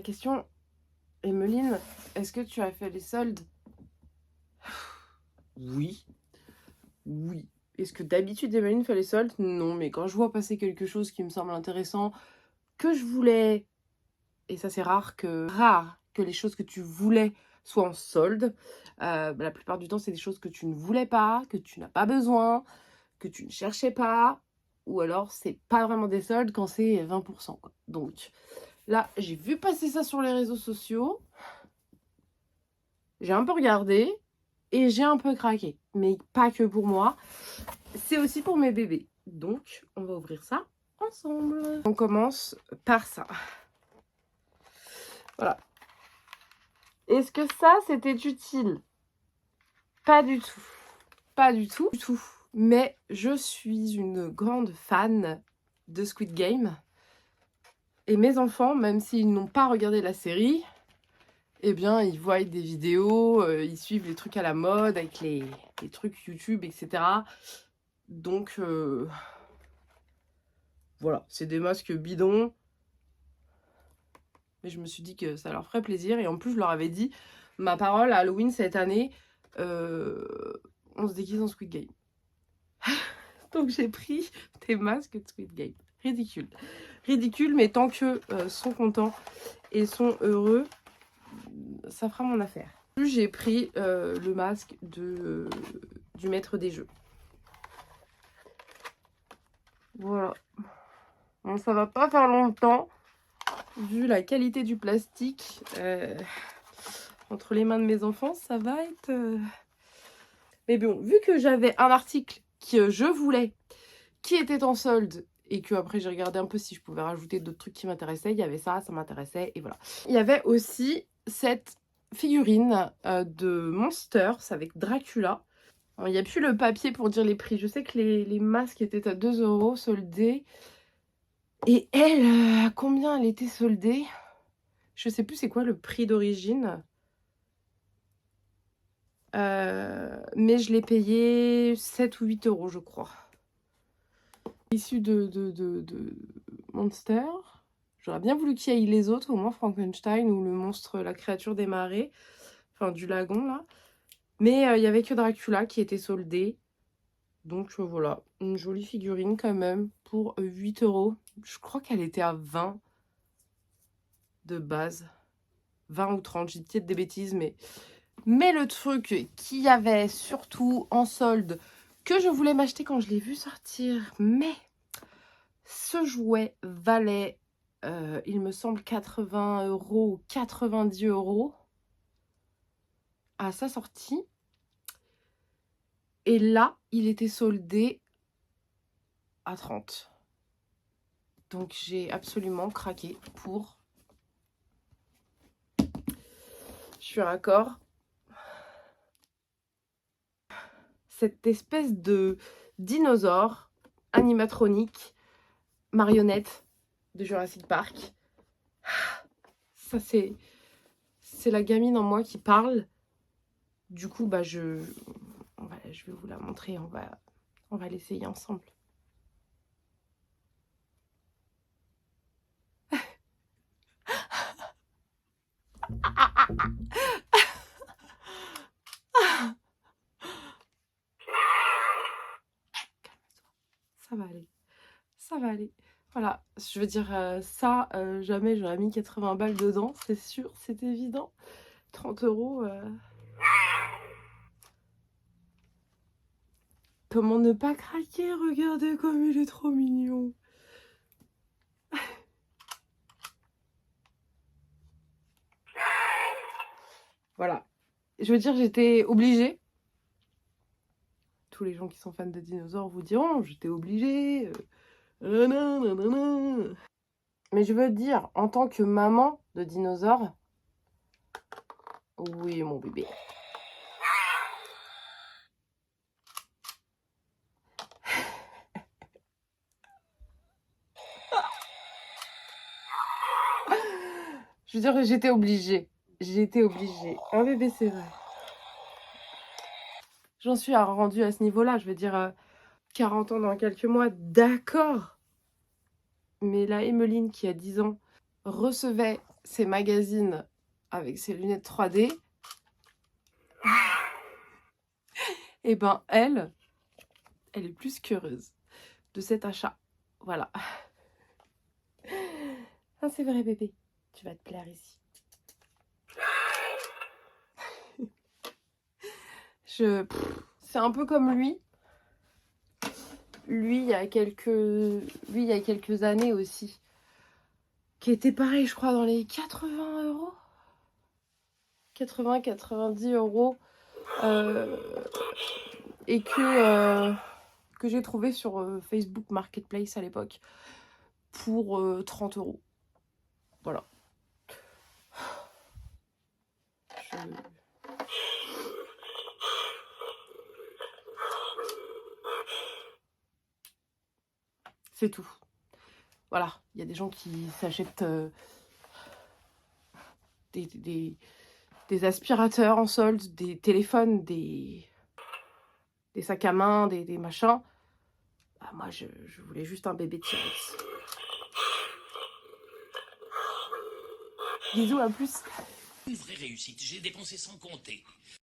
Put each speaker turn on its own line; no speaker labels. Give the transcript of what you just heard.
question, Emeline, est-ce que tu as fait les soldes? Oui. Oui. Est-ce que d'habitude Emeline fait les soldes? Non, mais quand je vois passer quelque chose qui me semble intéressant, que je voulais, et ça c'est rare que les choses que tu voulais soient en solde. La plupart du temps, c'est des choses que tu ne voulais pas, que tu n'as pas besoin, que tu ne cherchais pas, ou alors c'est pas vraiment des soldes quand c'est 20%, quoi. Donc là, j'ai vu passer ça sur les réseaux sociaux, j'ai un peu regardé et j'ai un peu craqué. Mais pas que pour moi, c'est aussi pour mes bébés. Donc, on va ouvrir ça ensemble. On commence par ça. Voilà. Est-ce que ça, c'était utile? Pas du tout. Pas du tout. Du tout. Mais je suis une grande fan de Squid Game. Et mes enfants, même s'ils n'ont pas regardé la série, eh bien, ils voient des vidéos, ils suivent les trucs à la mode, avec les trucs YouTube, etc. Donc, voilà, c'est des masques bidons. Mais je me suis dit que ça leur ferait plaisir. Et en plus, je leur avais dit, ma parole, à Halloween cette année, on se déguise en Squid Game. Donc j'ai pris des masques de Squid Game. Ridicule. Ridicule, mais tant qu'eux sont contents et sont heureux, ça fera mon affaire. Puis j'ai pris le masque du maître des jeux. Voilà. Bon, ça va pas faire longtemps, vu la qualité du plastique. Entre les mains de mes enfants, ça va être... Mais bon, vu que j'avais un article que je voulais, qui était en solde, et que après j'ai regardé un peu si je pouvais rajouter d'autres trucs qui m'intéressaient, il y avait ça m'intéressait, et voilà. Il y avait aussi cette figurine de Monsters avec Dracula. Alors, il n'y a plus le papier pour dire les prix. Je sais que les masques étaient à 2 € soldés. Et elle, à combien elle était soldée? Je sais plus c'est quoi le prix d'origine. Mais je l'ai payé 7 ou 8 €, je crois. Issu de Monster. J'aurais bien voulu qu'il y ait les autres, au moins Frankenstein ou le monstre, la créature des marais. Enfin, du lagon, là. Mais il n'y avait que Dracula qui était soldé. Donc voilà, une jolie figurine quand même pour 8 €. Je crois qu'elle était à 20 de base. 20 ou 30, j'ai peut-être des bêtises, mais le truc qu'il y avait surtout en solde, que je voulais m'acheter quand je l'ai vu sortir, mais ce jouet valait, il me semble, 80 € ou 90 € à sa sortie. Et là, il était soldé à 30. Donc j'ai absolument craqué pour... Je suis raccord. Cette espèce de dinosaure animatronique, marionnette de Jurassic Park. Ça, c'est la gamine en moi qui parle. Du coup, bah, je vais vous la montrer. On va l'essayer ensemble. Ça va aller. Ça va aller. Voilà, je veux dire, ça, jamais j'aurais mis 80 balles dedans, c'est sûr, c'est évident. 30 €. Comment ne pas craquer? Regardez comme il est trop mignon. Voilà. Je veux dire, j'étais obligée. Tous les gens qui sont fans de dinosaures vous diront, j'étais obligée. Mais je veux dire, en tant que maman de dinosaure, oui, mon bébé. Je veux dire, j'étais obligée. J'étais obligée. Un bébé, c'est vrai. J'en suis rendue à ce niveau-là. Je veux dire, 40 ans dans quelques mois, d'accord. Mais la Emeline qui a 10 ans recevait ses magazines avec ses lunettes 3D, et ben elle est plus qu'heureuse de cet achat. Voilà. Ah, c'est vrai bébé, tu vas te plaire ici. C'est un peu comme lui. Lui, il y a quelques années aussi, qui était pareil, je crois, dans les 80 euros. 80-90 euros. Et que j'ai trouvé sur Facebook Marketplace à l'époque pour 30 euros. Voilà. C'est tout. Voilà, il y a des gens qui s'achètent des aspirateurs en solde, des téléphones, des sacs à main, des machins. Bah, moi, je voulais juste un bébé T-Rex. Bisous, à plus.
Une vraie réussite, j'ai dépensé sans compter.